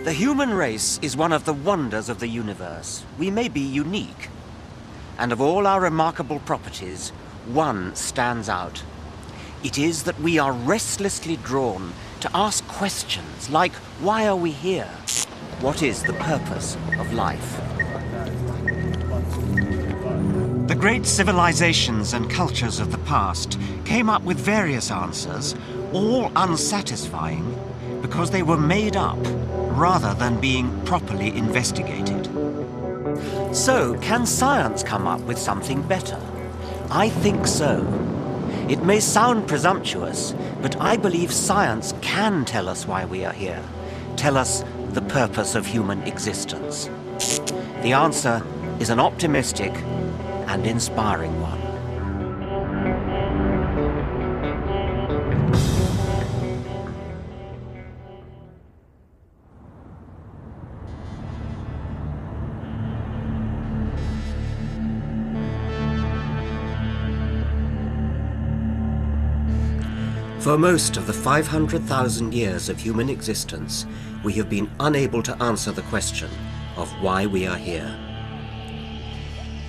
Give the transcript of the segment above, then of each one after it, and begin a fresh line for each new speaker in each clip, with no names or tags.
The human race is one of the wonders of the universe. We may be unique. And of all our remarkable properties, one stands out. It is that we are restlessly drawn to ask questions like, why are we here? What is the purpose of life? The great civilizations and cultures of the past came up with various answers, all unsatisfying, because they were made up rather than being properly investigated. So, can science come up with something better? I think so. It may sound presumptuous, but I believe science can tell us why we are here, tell us the purpose of human existence. The answer is an optimistic and inspiring one. For most of the 500,000 years of human existence, we have been unable to answer the question of why we are here.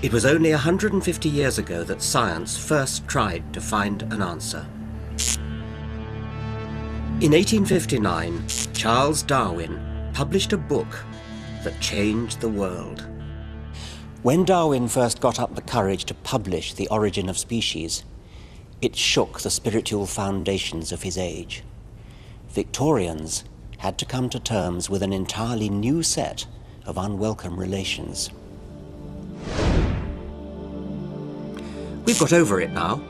It was only 150 years ago that science first tried to find an answer. In 1859, Charles Darwin published a book that changed the world. When Darwin first got up the courage to publish The Origin of Species, it shook the spiritual foundations of his age. Victorians had to come to terms with an entirely new set of unwelcome relations. We've got over it now.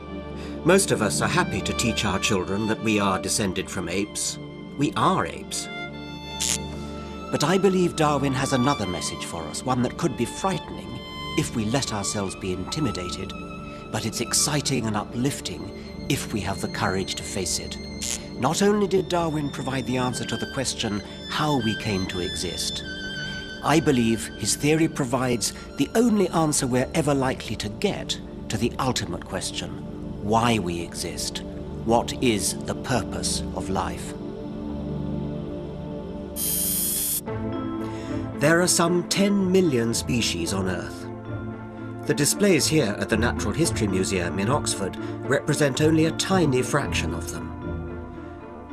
Most of us are happy to teach our children that we are descended from apes. We are apes. But I believe Darwin has another message for us, one that could be frightening if we let ourselves be intimidated, but it's exciting and uplifting if we have the courage to face it. Not only did Darwin provide the answer to the question how we came to exist, I believe his theory provides the only answer we're ever likely to get to the ultimate question, why we exist. What is the purpose of life? There are some 10 million species on Earth. The displays here at the Natural History Museum in Oxford represent only a tiny fraction of them.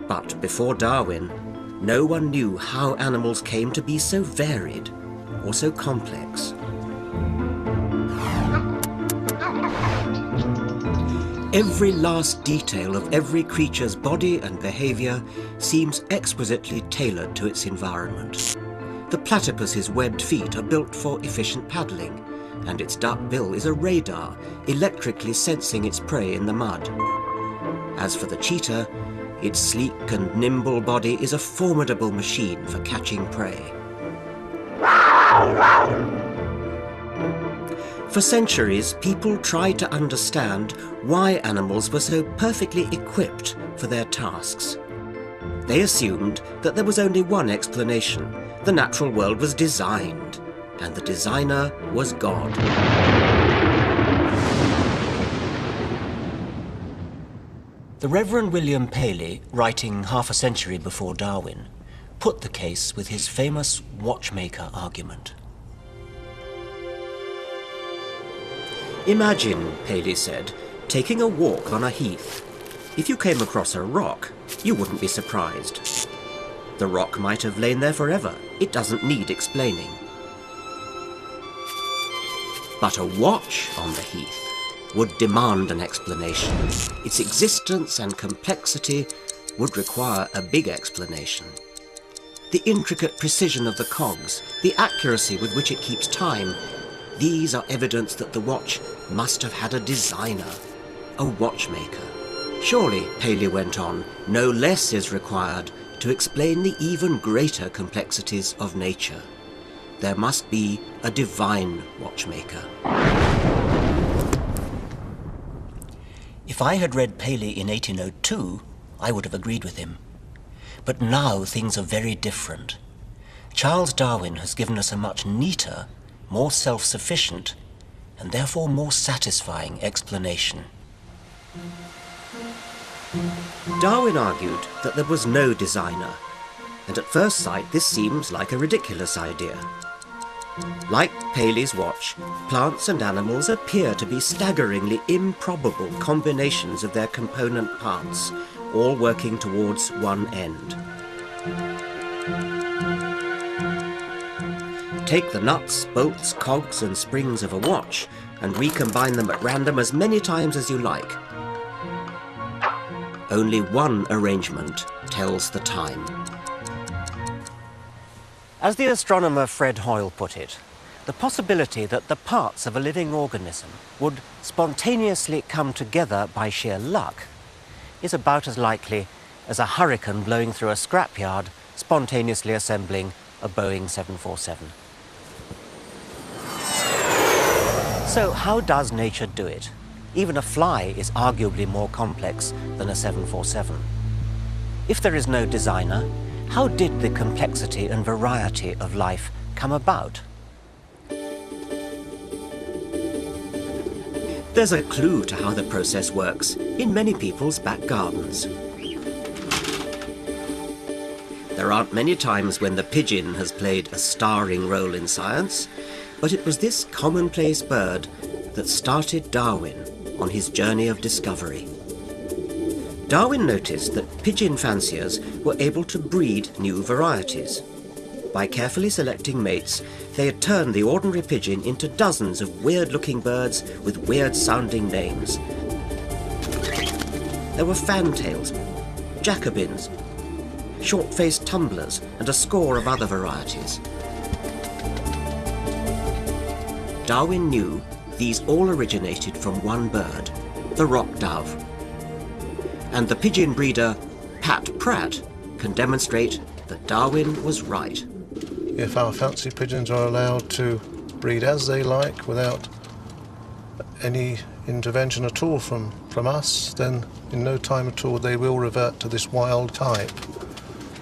But before Darwin, no one knew how animals came to be so varied or so complex. Every last detail of every creature's body and behavior seems exquisitely tailored to its environment. The platypus's webbed feet are built for efficient paddling, and its duck bill is a radar, electrically sensing its prey in the mud. As for the cheetah, its sleek and nimble body is a formidable machine for catching prey. For centuries, people tried to understand why animals were so perfectly equipped for their tasks. They assumed that there was only one explanation. The natural world was designed, and the designer was God. The Reverend William Paley, writing half a century before Darwin, put the case with his famous watchmaker argument. Imagine, Paley said, taking a walk on a heath. If you came across a rock, you wouldn't be surprised. The rock might have lain there forever. It doesn't need explaining. But a watch on the heath would demand an explanation. Its existence and complexity would require a big explanation. The intricate precision of the cogs, the accuracy with which it keeps time, these are evidence that the watch must have had a designer, a watchmaker. Surely, Paley went on, no less is required to explain the even greater complexities of nature. There must be a divine watchmaker. If I had read Paley in 1802, I would have agreed with him. But now things are very different. Charles Darwin has given us a much neater, more self-sufficient, and therefore more satisfying explanation. Darwin argued that there was no designer, and at first sight this seems like a ridiculous idea. Like Paley's watch, plants and animals appear to be staggeringly improbable combinations of their component parts, all working towards one end. Take the nuts, bolts, cogs and springs of a watch and recombine them at random as many times as you like. Only one arrangement tells the time. As the astronomer Fred Hoyle put it, the possibility that the parts of a living organism would spontaneously come together by sheer luck is about as likely as a hurricane blowing through a scrapyard spontaneously assembling a Boeing 747. So how does nature do it? Even a fly is arguably more complex than a 747. If there is no designer, how did the complexity and variety of life come about? There's a clue to how the process works in many people's back gardens. There aren't many times when the pigeon has played a starring role in science, but it was this commonplace bird that started Darwin on his journey of discovery. Darwin noticed that pigeon fanciers were able to breed new varieties. By carefully selecting mates, they had turned the ordinary pigeon into dozens of weird-looking birds with weird-sounding names. There were fantails, Jacobins, short-faced tumblers, and a score of other varieties. Darwin knew these all originated from one bird, the rock dove. And the pigeon breeder, Pat Pratt, can demonstrate that Darwin was right.
If our fancy pigeons are allowed to breed as they like without any intervention at all from us, then in no time at all they will revert to this wild type.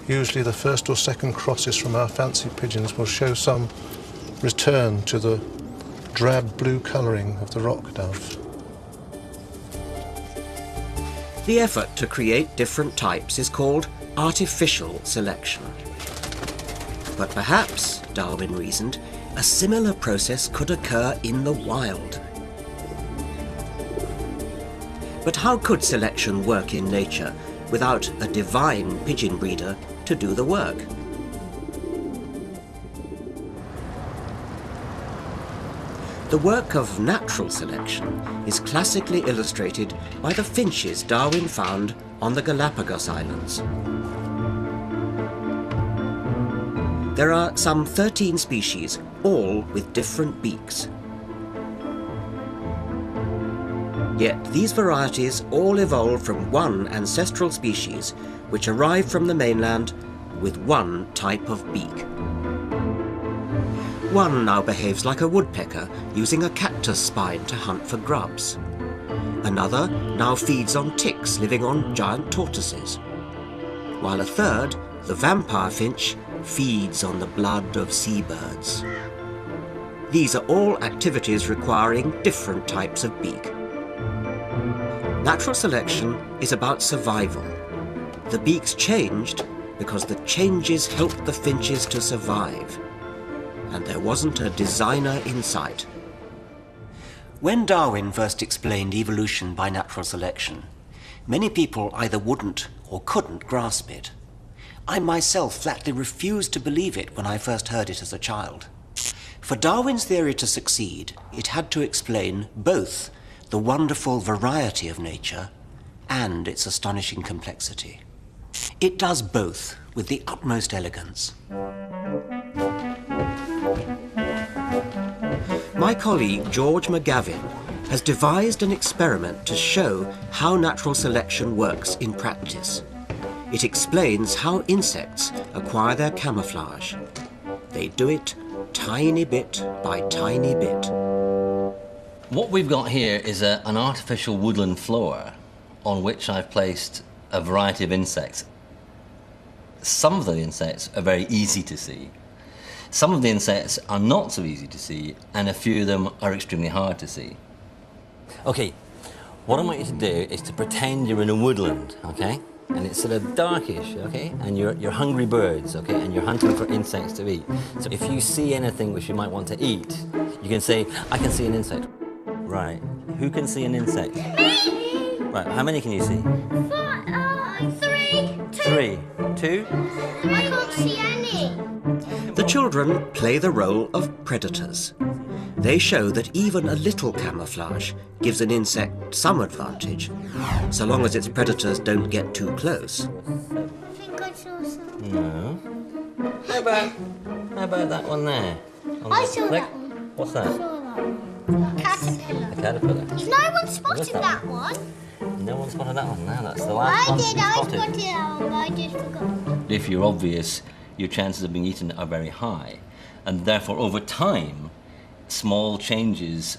Usually the first or second crosses from our fancy pigeons will show some return to the drab blue colouring of the rock dove.
The effort to create different types is called artificial selection. But perhaps, Darwin reasoned, a similar process could occur in the wild. But how could selection work in nature without a divine pigeon breeder to do the work? The work of natural selection is classically illustrated by the finches Darwin found on the Galapagos Islands. There are some 13 species, all with different beaks. Yet these varieties all evolved from one ancestral species which arrived from the mainland with one type of beak. One now behaves like a woodpecker, using a cactus spine to hunt for grubs. Another now feeds on ticks living on giant tortoises. While a third, the vampire finch, feeds on the blood of seabirds. These are all activities requiring different types of beak. Natural selection is about survival. The beaks changed because the changes helped the finches to survive. And there wasn't a designer in sight. When Darwin first explained evolution by natural selection, many people either wouldn't or couldn't grasp it. I myself flatly refused to believe it when I first heard it as a child. For Darwin's theory to succeed, it had to explain both the wonderful variety of nature and its astonishing complexity. It does both with the utmost elegance. My colleague George McGavin has devised an experiment to show how natural selection works in practice. It explains how insects acquire their camouflage. They do it tiny bit by tiny bit.
What we've got here is an artificial woodland floor on which I've placed a variety of insects. Some of the insects are very easy to see. Some of the insects are not so easy to see, and a few of them are extremely hard to see. Okay, what I want you to do is to pretend you're in a woodland, okay? and it's sort of darkish, okay? And you're hungry birds, okay? And you're hunting for insects to eat. So if you see anything which you might want to eat, you can say, I can see an insect. Right. Who can see an insect?
Me!
Right, how many can you see?
3.
3. 2?
I can't see any.
The children play the role of predators. They show that even a little camouflage gives an insect some advantage, so long as its predators don't get too close.
I think I saw something.
No. How about that one there?
I saw that one.
What's
I
that?
saw that one. Caterpillar.
A caterpillar.
No one spotted
that
that one.
No one spotted that one. No, that's the last one to be
I
spotted.
spotted that one, but I just forgot.
If you're obvious, your chances of being eaten are very high. And therefore, over time, small changes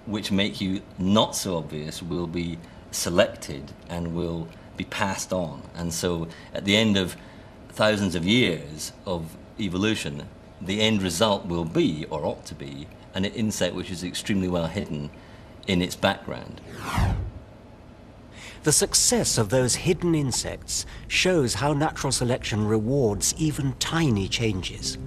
which make you not so obvious will be selected and will be passed on. And so at the end of thousands of years of evolution, the end result will be, or ought to be, an insect which is extremely well hidden in its background.
The success of those hidden insects shows how natural selection rewards even tiny changes.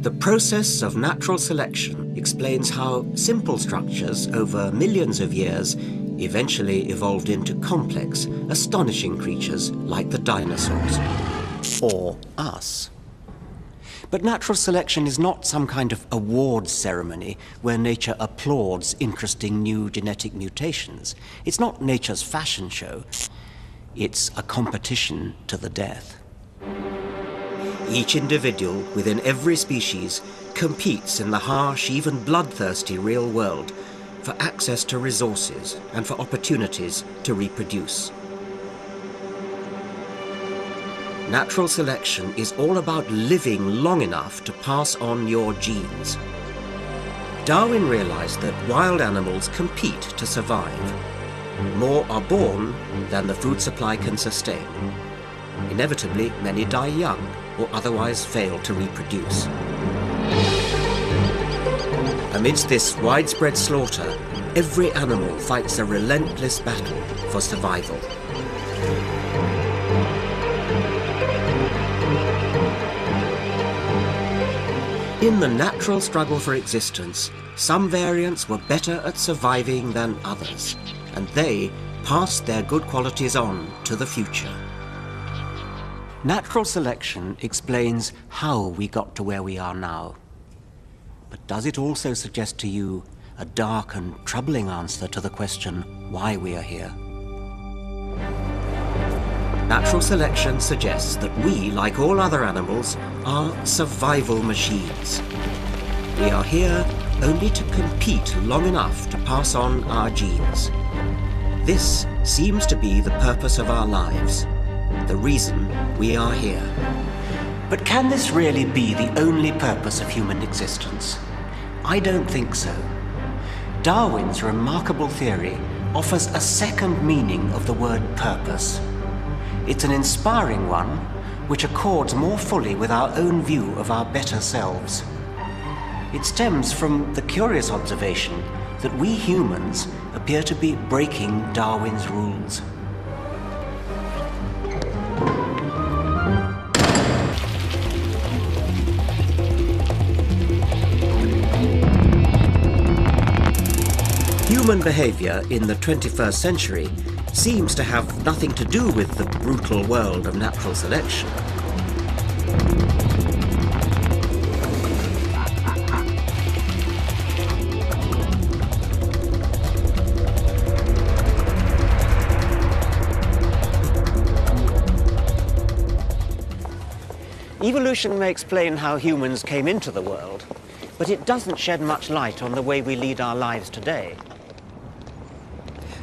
The process of natural selection explains how simple structures over millions of years eventually evolved into complex, astonishing creatures like the dinosaurs. Or us. But natural selection is not some kind of awards ceremony where nature applauds interesting new genetic mutations. It's not nature's fashion show. It's a competition to the death. Each individual within every species competes in the harsh, even bloodthirsty real world for access to resources and for opportunities to reproduce. Natural selection is all about living long enough to pass on your genes. Darwin realized that wild animals compete to survive. More are born than the food supply can sustain. Inevitably, many die young or otherwise fail to reproduce. Amidst this widespread slaughter, every animal fights a relentless battle for survival. In the natural struggle for existence, some variants were better at surviving than others, and they passed their good qualities on to the future. Natural selection explains how we got to where we are now. But does it also suggest to you a dark and troubling answer to the question why we are here? Natural selection suggests that we, like all other animals, are survival machines. We are here only to compete long enough to pass on our genes. This seems to be the purpose of our lives, the reason we are here. But can this really be the only purpose of human existence? I don't think so. Darwin's remarkable theory offers a second meaning of the word purpose. It's an inspiring one, which accords more fully with our own view of our better selves. It stems from the curious observation that we humans appear to be breaking Darwin's rules. Human behavior in the 21st century seems to have nothing to do with the brutal world of natural selection. Evolution may explain how humans came into the world, but it doesn't shed much light on the way we lead our lives today.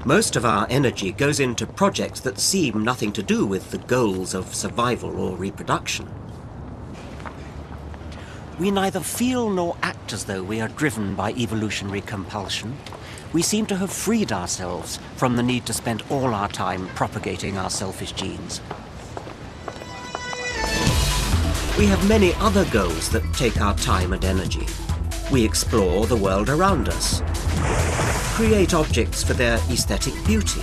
Most of our energy goes into projects that seem nothing to do with the goals of survival or reproduction. We neither feel nor act as though we are driven by evolutionary compulsion. We seem to have freed ourselves from the need to spend all our time propagating our selfish genes. We have many other goals that take our time and energy. We explore the world around us, create objects for their aesthetic beauty,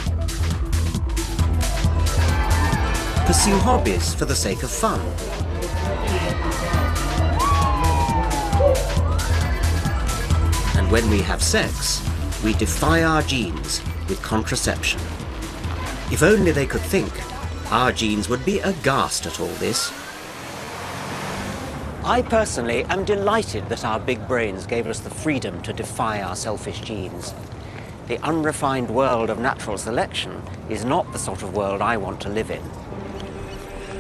pursue hobbies for the sake of fun. And when we have sex, we defy our genes with contraception. If only they could think, our genes would be aghast at all this. I personally am delighted that our big brains gave us the freedom to defy our selfish genes. The unrefined world of natural selection is not the sort of world I want to live in.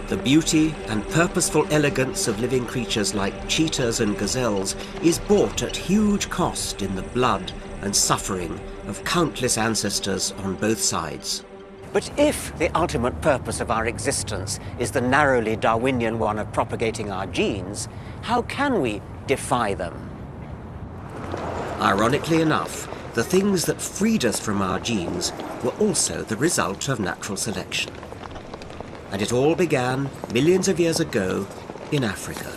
The beauty and purposeful elegance of living creatures like cheetahs and gazelles is bought at huge cost in the blood and suffering of countless ancestors on both sides. But if the ultimate purpose of our existence is the narrowly Darwinian one of propagating our genes, how can we defy them? Ironically enough, the things that freed us from our genes were also the result of natural selection. And it all began millions of years ago in Africa.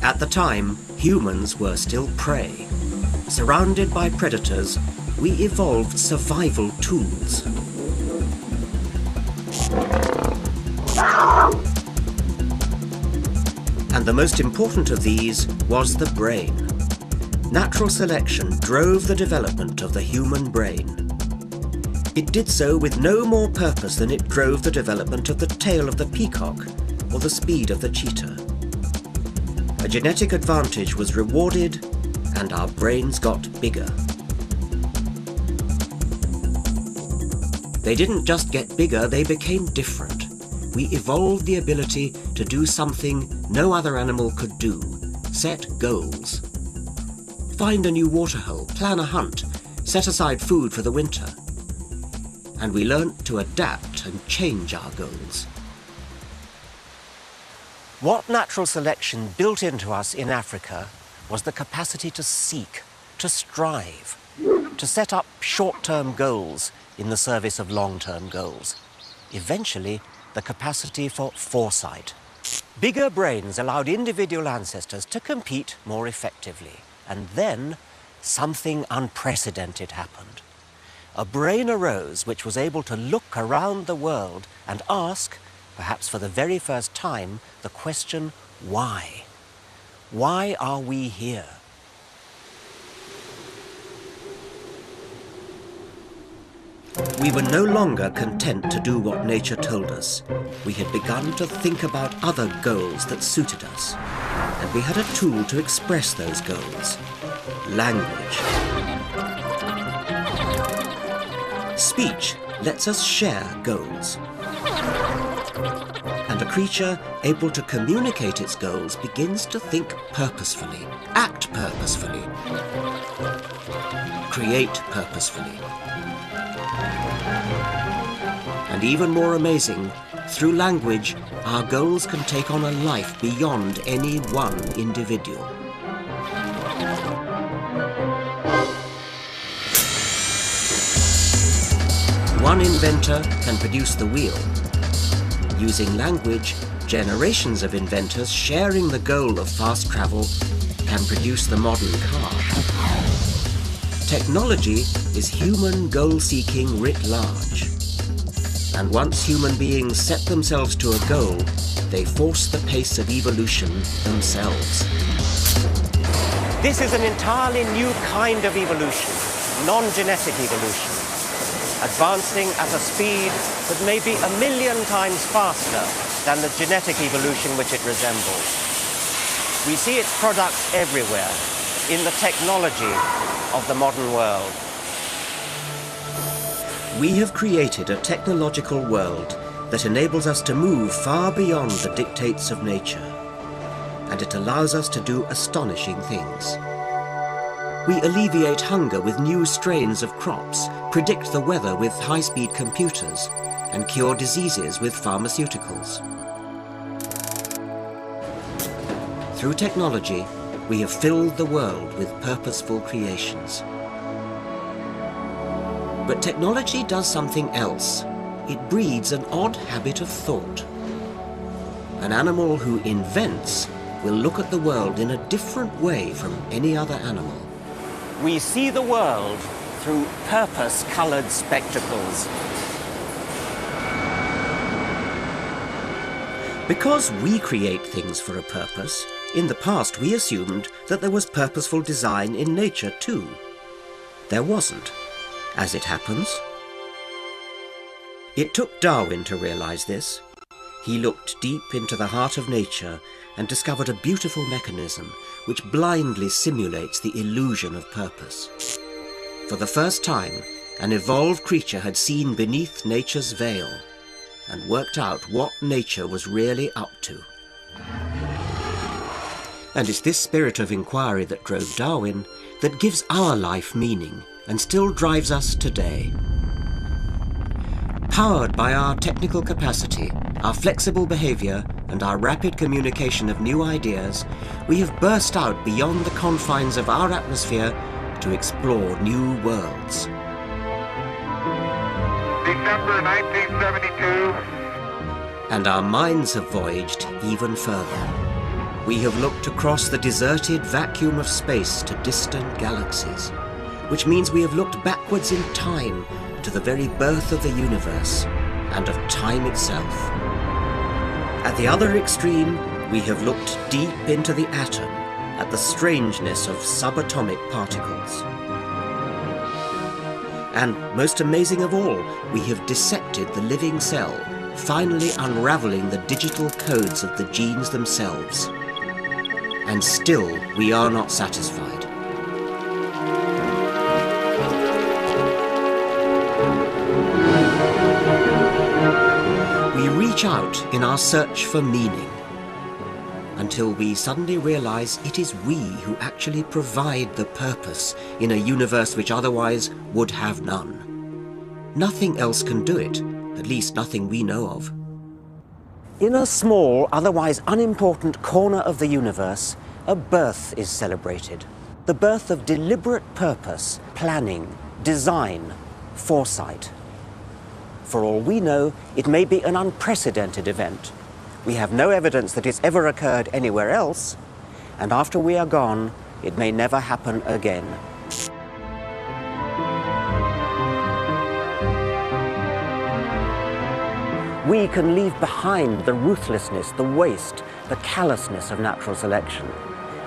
At the time, humans were still prey. Surrounded by predators, we evolved survival tools. And the most important of these was the brain. Natural selection drove the development of the human brain. It did so with no more purpose than it drove the development of the tail of the peacock or the speed of the cheetah. A genetic advantage was rewarded, and our brains got bigger. They didn't just get bigger, they became different. We evolved the ability to do something no other animal could do: set goals. Find a new waterhole, plan a hunt, set aside food for the winter. And we learnt to adapt and change our goals. What natural selection built into us in Africa was the capacity to seek, to strive, to set up short-term goals in the service of long-term goals. Eventually, the capacity for foresight. Bigger brains allowed individual ancestors to compete more effectively. And then, something unprecedented happened. A brain arose which was able to look around the world and ask, perhaps for the very first time, the question, why? Why are we here? We were no longer content to do what nature told us. We had begun to think about other goals that suited us. And we had a tool to express those goals: language. Speech lets us share goals. And a creature able to communicate its goals begins to think purposefully, act purposefully, create purposefully. And even more amazing, through language, our goals can take on a life beyond any one individual. One inventor can produce the wheel. Using language, generations of inventors sharing the goal of fast travel can produce the modern car. Technology is human goal-seeking writ large. And once human beings set themselves to a goal, they force the pace of evolution themselves. This is an entirely new kind of evolution, non-genetic evolution, advancing at a speed that may be 1 million times faster than the genetic evolution which it resembles. We see its products everywhere, in the technology of the modern world. We have created a technological world that enables us to move far beyond the dictates of nature, and it allows us to do astonishing things. We alleviate hunger with new strains of crops, predict the weather with high-speed computers, and cure diseases with pharmaceuticals. Through technology, we have filled the world with purposeful creations. But technology does something else. It breeds an odd habit of thought. An animal who invents will look at the world in a different way from any other animal. We see the world through purpose-colored spectacles. Because we create things for a purpose, in the past we assumed that there was purposeful design in nature too. There wasn't, as it happens. It took Darwin to realize this. He looked deep into the heart of nature and discovered a beautiful mechanism which blindly simulates the illusion of purpose. For the first time, an evolved creature had seen beneath nature's veil and worked out what nature was really up to. And it's this spirit of inquiry that drove Darwin that gives our life meaning and still drives us today. Powered by our technical capacity, our flexible behavior, and our rapid communication of new ideas, we have burst out beyond the confines of our atmosphere to explore new worlds.
December 1972.
And our minds have voyaged even further. We have looked across the deserted vacuum of space to distant galaxies, which means we have looked backwards in time to the very birth of the universe and of time itself. At the other extreme, we have looked deep into the atom at the strangeness of subatomic particles. And most amazing of all, we have dissected the living cell, finally unraveling the digital codes of the genes themselves. And still, we are not satisfied. We reach out in our search for meaning, until we suddenly realize it is we who actually provide the purpose in a universe which otherwise would have none. Nothing else can do it, at least nothing we know of. In a small, otherwise unimportant corner of the universe, a birth is celebrated. The birth of deliberate purpose, planning, design, foresight. For all we know, it may be an unprecedented event. We have no evidence that it's ever occurred anywhere else, and after we are gone, it may never happen again. We can leave behind the ruthlessness, the waste, the callousness of natural selection.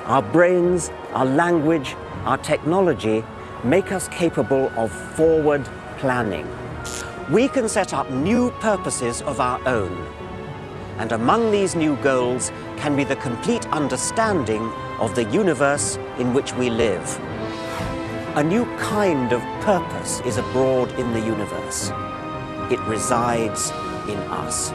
Our brains, our language, our technology make us capable of forward planning. We can set up new purposes of our own. And among these new goals can be the complete understanding of the universe in which we live. A new kind of purpose is abroad in the universe. It resides in us.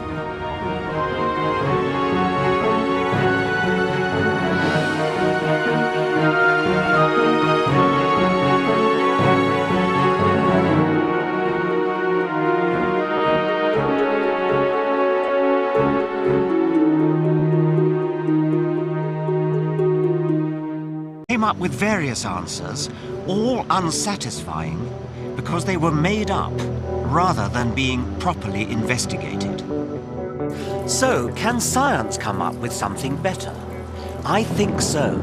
Came up with various answers, all unsatisfying, because they were made up rather than being properly investigated. So, can science come up with something better? I think so.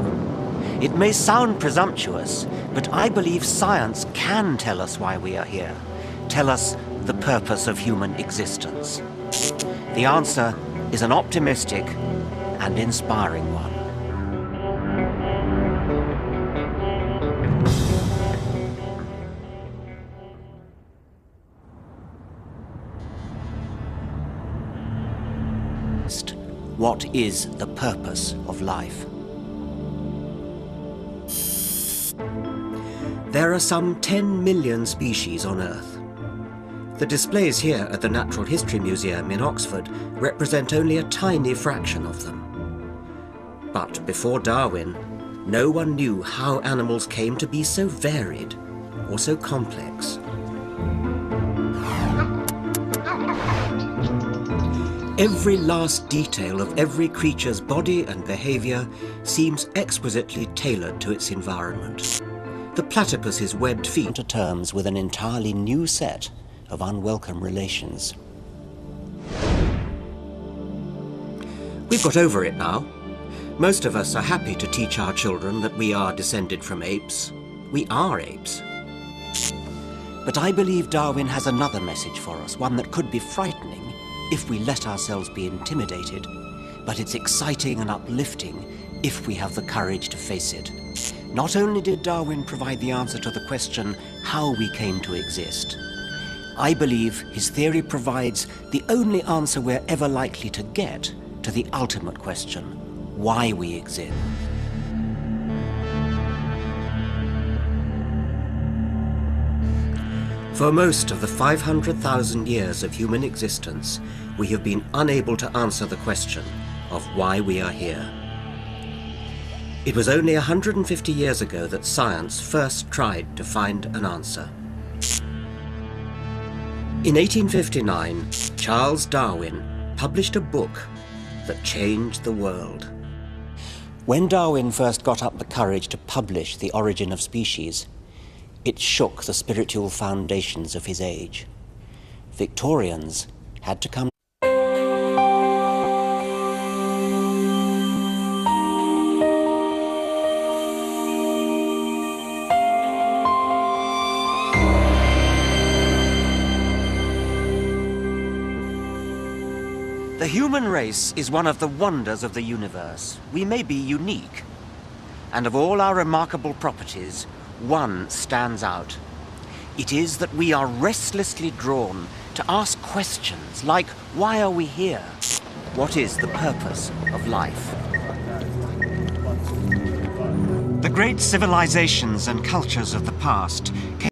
It may sound presumptuous, but I believe science can tell us why we are here, tell us the purpose of human existence. The answer is an optimistic and inspiring one. What is the purpose of life? There are some 10 million species on Earth. The displays here at the Natural History Museum in Oxford represent only a tiny fraction of them. But before Darwin, no one knew how animals came to be so varied or so complex. Every last detail of every creature's body and behavior seems exquisitely tailored to its environment. The platypus's webbed feet to terms with an entirely new set of unwelcome relations. We've got over it now. Most of us are happy to teach our children that we are descended from apes. We are apes. But I believe Darwin has another message for us, one that could be frightening if we let ourselves be intimidated. but it's exciting and uplifting if we have the courage to face it. Not only did Darwin provide the answer to the question how we came to exist, I believe his theory provides the only answer we're ever likely to get to the ultimate question, why we exist. For most of the 500,000 years of human existence, we have been unable to answer the question of why we are here. It was only 150 years ago that science first tried to find an answer. In 1859, Charles Darwin published a book that changed the world. When Darwin first got up the courage to publish The Origin of Species, it shook the spiritual foundations of his age. Victorians had to come. The human race is one of the wonders of the universe. We may be unique, and of all our remarkable properties, one stands out. It is that we are restlessly drawn to ask questions like, why are we here? What is the purpose of life? The great civilizations and cultures of the past came